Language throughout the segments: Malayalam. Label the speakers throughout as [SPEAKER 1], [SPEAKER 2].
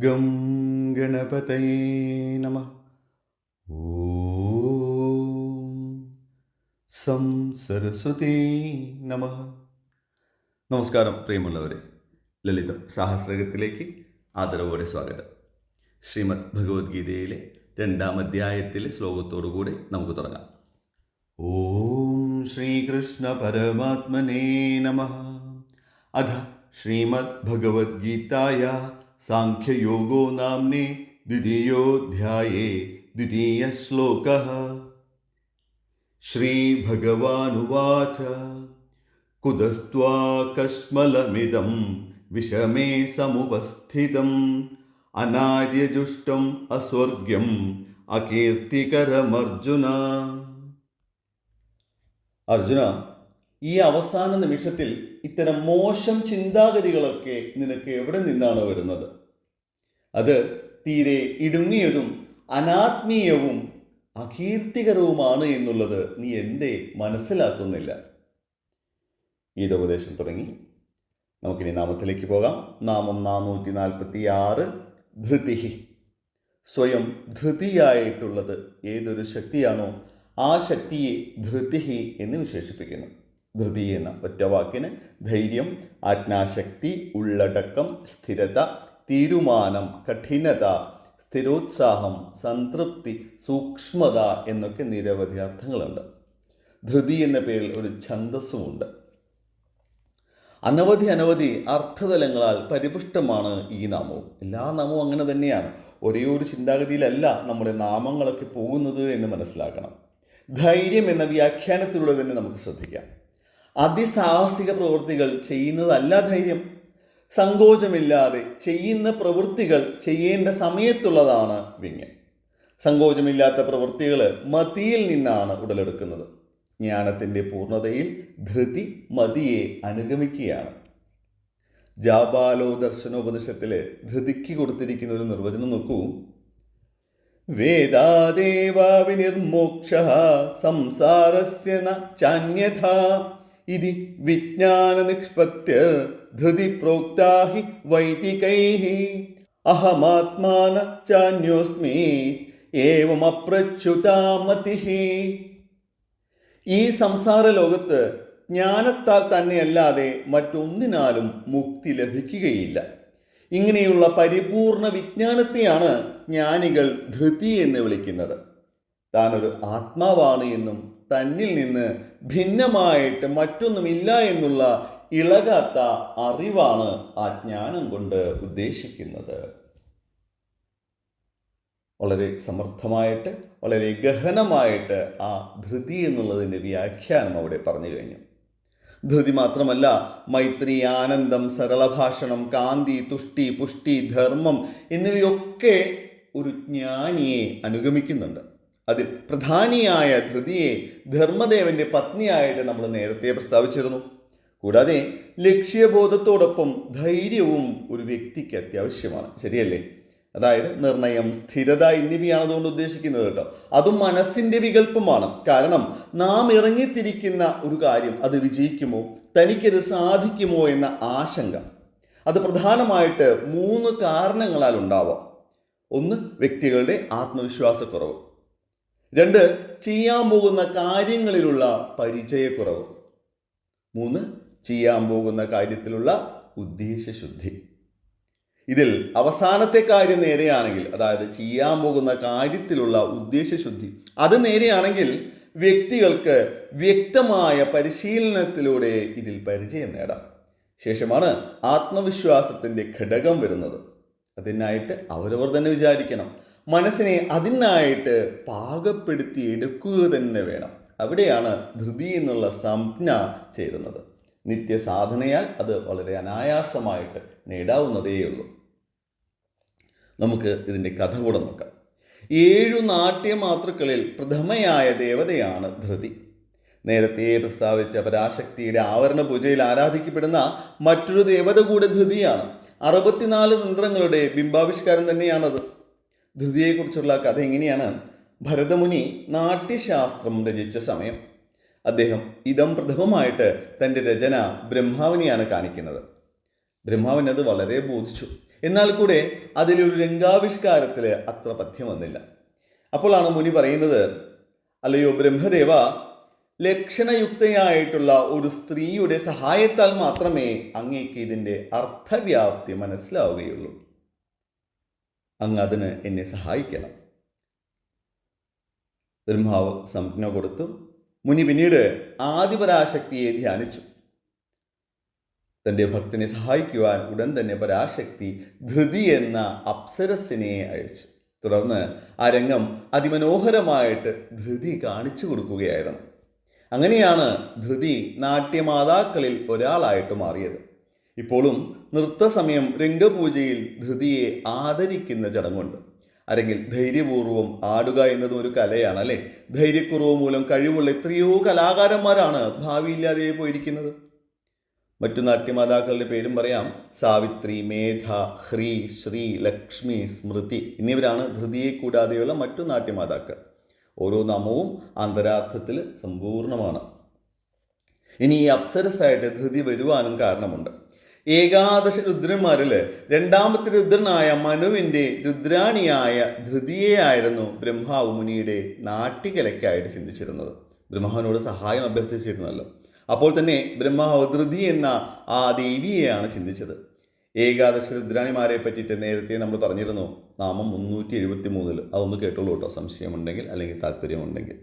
[SPEAKER 1] ഗം ഗണപതയേ നമഃ. ഓം സം സരസ്വതീ നമഃ. നമസ്കാരം പ്രിയമുള്ളവരെ, ലളിതം സഹസ്രകത്തിലേക്ക് ആദരവോടെ സ്വാഗതം. ശ്രീമദ് ഭഗവത്ഗീതയിലെ 2-ാം അധ്യായത്തിലെ ശ്ലോകത്തോടുകൂടി നമുക്ക് തുടങ്ങാം. ഓം ശ്രീകൃഷ്ണ പരമാത്മനേ നമഃ. അധ ശ്രീമദ് ഭഗവത്ഗീതായ സാഖ്യയോഗോ നാംനേ ദ്വിതീയോധ്യായേ ദ്വിതീയ ശ്ലോകഃ. ശ്രീഭഗവാനുവാച കുതസ്ത്വാകശ്മലമിദം വിഷമേ സമുപസ്ഥിതം അനാര്യജുഷ്ടം അസ്വർഗ്യം അകീർത്തികരമർജുന. അർജുന, ഈ അവസാന നിമിഷത്തിൽ ഇത്തരം മോശം ചിന്താഗതികളൊക്കെ നിനക്ക് എവിടെ നിന്നാണ് വരുന്നത്? അത് തീരെ ഇടുങ്ങിയതും അനാത്മീയവും അകീർത്തികരവുമാണ് എന്നുള്ളത് നീ എന്തേ മനസ്സിലാക്കുന്നില്ല? ഗീതോപദേശം തുടങ്ങി. നമുക്കിനി നാമത്തിലേക്ക് പോകാം. നാമം 446. ധൃതിഹി. സ്വയം ധൃതിയായിട്ടുള്ളത് ഏതൊരു ശക്തിയാണോ ആ ശക്തിയെ ധൃതിഹി എന്ന് വിശേഷിപ്പിക്കുന്നു. ധൃതി എന്ന ഒറ്റവാക്കിന് ധൈര്യം, ആജ്ഞാശക്തി, ഉള്ളടക്കം, സ്ഥിരത, തീരുമാനം, കഠിനത, സ്ഥിരോത്സാഹം, സംതൃപ്തി, സൂക്ഷ്മത എന്നൊക്കെ നിരവധി അർത്ഥങ്ങളുണ്ട്. ധൃതി എന്ന പേരിൽ ഒരു ഛന്ദസ്സുമുണ്ട്. അനവധി അർത്ഥതലങ്ങളാൽ പരിപുഷ്ടമാണ് ഈ നാമവും. എല്ലാ നാമവും അങ്ങനെ തന്നെയാണ്. ഒരേ ഒരു ചിന്താഗതിയിലല്ല നമ്മുടെ നാമങ്ങളൊക്കെ പോകുന്നത് എന്ന് മനസ്സിലാക്കണം. ധൈര്യം എന്ന വ്യാഖ്യാനത്തിലൂടെ തന്നെ നമുക്ക് ശ്രദ്ധിക്കാം. അതിസാഹസിക പ്രവൃത്തികൾ ചെയ്യുന്നതല്ല ധൈര്യം. സങ്കോചമില്ലാതെ ചെയ്യുന്ന പ്രവൃത്തികൾ ചെയ്യേണ്ട സമയത്തുള്ളതാണ് വിങ്ങൽ. സങ്കോചമില്ലാത്ത പ്രവൃത്തികൾ മതിയിൽ നിന്നാണ് ഉടലെടുക്കുന്നത്. ജ്ഞാനത്തിൻ്റെ പൂർണ്ണതയിൽ ധൃതി മതിയെ അനുഗമിക്കുകയാണ്. ജാബാലോ ദർശനോപനിഷത്തിൽ ധൃതിക്ക് കൊടുത്തിരിക്കുന്ന ഒരു നിർവചനം നോക്കൂ. വേദാദേവാ വിനിർമോക്ഷഃ സംസാരസ്യ ന ചാന്യഥാ ഇതി വിജ്ഞാന നിഷ്പത്യർ ധൃതി പ്രോക്താ ഹി വൈദികൈഃ അഹമാത്മാന ചാന്യോസ്മി ഏവം അപ്രച്യുതാ മതിഃ. ഈ സംസാര ലോകത്ത് ജ്ഞാനത്താൽ തന്നെയല്ലാതെ മറ്റൊന്നിനാലും മുക്തി ലഭിക്കുകയില്ല. ഇങ്ങനെയുള്ള പരിപൂർണ വിജ്ഞാനത്തെയാണ് ജ്ഞാനികൾ ധൃതി എന്ന് വിളിക്കുന്നത്. താനൊരു ആത്മാവാണ് എന്നും തന്നിൽ നിന്ന് ഭിന്നമായിട്ട് മറ്റൊന്നുമില്ല എന്നുള്ള ഇളകാത്ത അറിവാണ് ആ ജ്ഞാനം കൊണ്ട് ഉദ്ദേശിക്കുന്നത്. വളരെ സമർത്ഥമായിട്ട്, വളരെ ഗഹനമായിട്ട് ആ ധൃതി എന്നുള്ളതിൻ്റെ വ്യാഖ്യാനം അവിടെ പറഞ്ഞു കഴിഞ്ഞു. ധൃതി മാത്രമല്ല, മൈത്രി, ആനന്ദം, സരളഭാഷണം, കാന്തി, തുഷ്ടി, പുഷ്ടി, ധർമ്മം എന്നിവയൊക്കെ ഒരു ജ്ഞാനിയെ അനുഗമിക്കുന്നുണ്ട്. അതിൽ പ്രധാനിയായ ധൃതിയെ ധർമ്മദേവന്റെ പത്നിയായിട്ട് നമ്മൾ നേരത്തെ പ്രസ്താവിച്ചിരുന്നു. കൂടാതെ ലക്ഷ്യബോധത്തോടൊപ്പം ധൈര്യവും ഒരു വ്യക്തിക്ക് അത്യാവശ്യമാണ്. ശരിയല്ലേ? അതായത് നിർണയം, സ്ഥിരത എന്നിവയാണ് അതുകൊണ്ട് ഉദ്ദേശിക്കുന്നത് കേട്ടോ. അതും മനസ്സിൻ്റെ വികല്പമാണ്. കാരണം നാം ഇറങ്ങിത്തിരിക്കുന്ന ഒരു കാര്യം അത് വിജയിക്കുമോ, തനിക്കത് സാധിക്കുമോ എന്ന ആശങ്ക. അത് പ്രധാനമായിട്ട് 3 കാരണങ്ങളാൽ ഉണ്ടാവാം. 1, വ്യക്തികളുടെ ആത്മവിശ്വാസക്കുറവ്. 2, ചെയ്യാൻ പോകുന്ന കാര്യങ്ങളിലുള്ള പരിചയക്കുറവ്. 3, ചെയ്യാൻ പോകുന്ന കാര്യത്തിലുള്ള ഉദ്ദേശശുദ്ധി. ഇതിൽ അവസാനത്തെ കാര്യം നേരെയാണെങ്കിൽ, അതായത് ചെയ്യാൻ പോകുന്ന കാര്യത്തിലുള്ള ഉദ്ദേശശുദ്ധി അത് നേരെയാണെങ്കിൽ വ്യക്തികൾക്ക് വ്യക്തമായ പരിശീലനത്തിലൂടെ ഇതിൽ പരിചയം നേടാം. ശേഷമാണ് ആത്മവിശ്വാസത്തിൻ്റെ ഘടകം വരുന്നത്. അതിനായിട്ട് അവരവർ തന്നെ വിചാരിക്കണം. മനസ്സിനെ അതിനായിട്ട് പാകപ്പെടുത്തി എടുക്കുക തന്നെ വേണം. അവിടെയാണ് ധൃതി എന്നുള്ള സംജ്ഞ ചേരുന്നത്. നിത്യസാധനയാൽ അത് വളരെ അനായാസമായിട്ട് നേടാവുന്നതേയുള്ളൂ. നമുക്ക് ഇതിൻ്റെ കഥ കൂടെ നോക്കാം. 7 നാട്യമാതൃക്കളിൽ പ്രഥമയായ ദേവതയാണ് ധൃതി. നേരത്തെ പ്രസ്താവിച്ച പരാശക്തിയുടെ ആവരണ പൂജയിൽ ആരാധിക്കപ്പെടുന്ന മറ്റൊരു ദേവത കൂടെ ധൃതിയാണ്. 64 തന്ത്രങ്ങളുടെ ബിംബാവിഷ്കാരം തന്നെയാണത്. ധൃതിയെക്കുറിച്ചുള്ള കഥ എങ്ങനെയാണ്? ഭരതമുനി നാട്യശാസ്ത്രം രചിച്ച സമയം അദ്ദേഹം ഇതം പ്രഥമമായിട്ട് തൻ്റെ രചന ബ്രഹ്മാവിനെയാണ് കാണിക്കുന്നത്. ബ്രഹ്മാവിനത് വളരെ ബോധിച്ചു. എന്നാൽ കൂടെ അതിലൊരു രംഗാവിഷ്കാരത്തിൽ അത്ര പഥ്യം വന്നില്ല. അപ്പോഴാണ് മുനി പറയുന്നത്, അല്ലയോ ബ്രഹ്മദേവ, ലക്ഷണയുക്തയായിട്ടുള്ള ഒരു സ്ത്രീയുടെ സഹായത്താൽ മാത്രമേ അങ്ങേക്ക് ഇതിൻ്റെ അർത്ഥവ്യാപ്തി മനസ്സിലാവുകയുള്ളൂ. അങ്ങ് അതിന് എന്നെ സഹായിക്കണം. ബ്രഹ്മാവ് സംജ്ഞ കൊടുത്തു. മുനി പിന്നീട് ആദിപരാശക്തിയെ ധ്യാനിച്ചു. തൻ്റെ ഭക്തനെ സഹായിക്കുവാൻ ഉടൻ തന്നെ പരാശക്തി ധൃതി എന്ന അപ്സരസിനെ അയച്ചു. തുടർന്ന് ആ രംഗം അതിമനോഹരമായിട്ട് ധൃതി കാണിച്ചു കൊടുക്കുകയായിരുന്നു. അങ്ങനെയാണ് ധൃതി നാട്യമാതാക്കളിൽ ഒരാളായിട്ട് മാറിയത്. ഇപ്പോഴും നൃത്തസമയം രംഗപൂജയിൽ ധൃതിയെ ആദരിക്കുന്ന ചടങ്ങുണ്ട്. അല്ലെങ്കിൽ ധൈര്യപൂർവ്വം ആടുക എന്നതും ഒരു കലയാണ്, അല്ലേ? ധൈര്യക്കുറവ് മൂലം കഴിവുള്ള എത്രയോ കലാകാരന്മാരാണ് ഭാവിയില്ലാതെ പോയിരിക്കുന്നത്. മറ്റു നാട്യമാതാക്കളുടെ പേരും പറയാം. സാവിത്രി, മേധ, ഹ്രീ, ശ്രീ, ലക്ഷ്മി, സ്മൃതി എന്നിവരാണ് ധൃതിയെ കൂടാതെയുള്ള മറ്റു നാട്യമാതാക്കൾ. ഓരോ നാമവും അന്തരാർത്ഥത്തിൽ സമ്പൂർണമാണ്. ഇനി ഈ അപ്സരസായിട്ട് ധൃതി വരുവാനും കാരണമുണ്ട്. ഏകാദശ രുദ്രന്മാരിൽ രണ്ടാമത്തെ രുദ്രനായ മനുവിൻ്റെ രുദ്രാണിയായ ധൃതിയെയായിരുന്നു ബ്രഹ്മാവ് മുനിയുടെ നാട്യകലയ്ക്കായിട്ട് ചിന്തിച്ചിരുന്നത്. ബ്രഹ്മാവിനോട് സഹായം അഭ്യർത്ഥിച്ചിരുന്നല്ലോ. അപ്പോൾ തന്നെ ബ്രഹ്മാവ് ധൃതി എന്ന ആ ദേവിയെയാണ് ചിന്തിച്ചത്. ഏകാദശ രുദ്രാണിമാരെ പറ്റിയിട്ട് നേരത്തെ നമ്മൾ പറഞ്ഞിരുന്നു, നാമം 373. അതൊന്ന് കേട്ടോളൂ കേട്ടോ, സംശയമുണ്ടെങ്കിൽ അല്ലെങ്കിൽ താല്പര്യമുണ്ടെങ്കിൽ.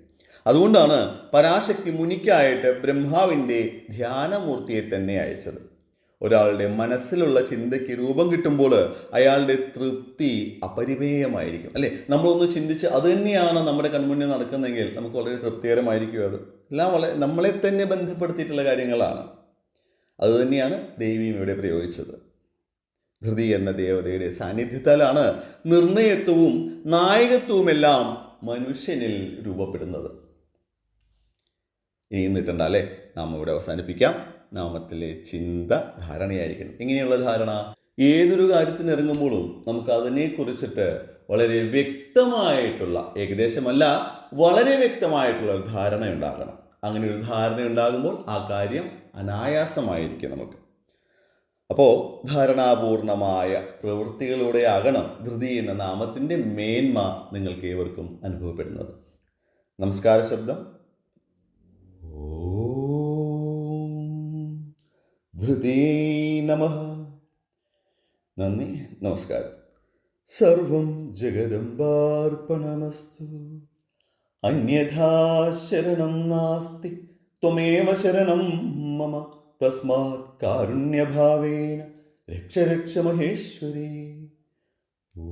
[SPEAKER 1] അതുകൊണ്ടാണ് പരാശക്തി മുനിക്കായിട്ട് ബ്രഹ്മാവിൻ്റെ ധ്യാനമൂർത്തിയെ തന്നെ അയച്ചത്. ഒരാളുടെ മനസ്സിലുള്ള ചിന്തയ്ക്ക് രൂപം കിട്ടുമ്പോൾ അയാളുടെ തൃപ്തി അപരിമേയമായിരിക്കും, അല്ലേ? നമ്മളൊന്ന് ചിന്തിച്ച് അത് തന്നെയാണ് നമ്മുടെ കൺമുന്നിൽ നടക്കുന്നതെങ്കിൽ നമുക്ക് വളരെ തൃപ്തികരമായിരിക്കും. അത് എല്ലാം നമ്മളെ തന്നെ ബന്ധപ്പെടുത്തിയിട്ടുള്ള കാര്യങ്ങളാണ്. അതുതന്നെയാണ് ദേവിയും ഇവിടെ പ്രയോഗിച്ചത്. ധൃതി എന്ന ദേവതയുടെ സാന്നിധ്യത്താലാണ് നിർണയത്വവും നായകത്വവുമെല്ലാം മനുഷ്യനിൽ രൂപപ്പെടുന്നത്. ഇനി നീട്ടണ്ട, അല്ലേ? നാം ഇവിടെ അവസാനിപ്പിക്കാം. നാമത്തിലെ ചിന്ത ധാരണയായിരിക്കണം. എങ്ങനെയുള്ള ധാരണ? ഏതൊരു കാര്യത്തിന് ഇറങ്ങുമ്പോഴും നമുക്ക് അതിനെക്കുറിച്ചിട്ട് വളരെ വ്യക്തമായിട്ടുള്ള, ഏകദേശമല്ല വളരെ വ്യക്തമായിട്ടുള്ള ഒരു ധാരണ ഉണ്ടാകണം. അങ്ങനെ ഒരു ധാരണ ഉണ്ടാകുമ്പോൾ ആ കാര്യം അനായാസമായിരിക്കും നമുക്ക്. അപ്പോൾ ധാരണാപൂർണമായ പ്രവൃത്തികളിലൂടെയാകണം ധൃതി എന്ന നാമത്തിൻ്റെ മേന്മ നിങ്ങൾക്ക് ഏവർക്കും അനുഭവപ്പെടുന്നത്. നമസ്കാര ശബ്ദം. ധൃതി നമഃ. നന്ദി, നമസ്കാരം. സർവം ജഗദംബാർപ്പണമസ്തു. അന്യഥാ ശരണം നാസ്തി ത്വമേവ ശരണം മമ. തസ്മാത് കാരുണ്യഭാവേന രക്ഷ രക്ഷ മഹേശ്വരി. ഓ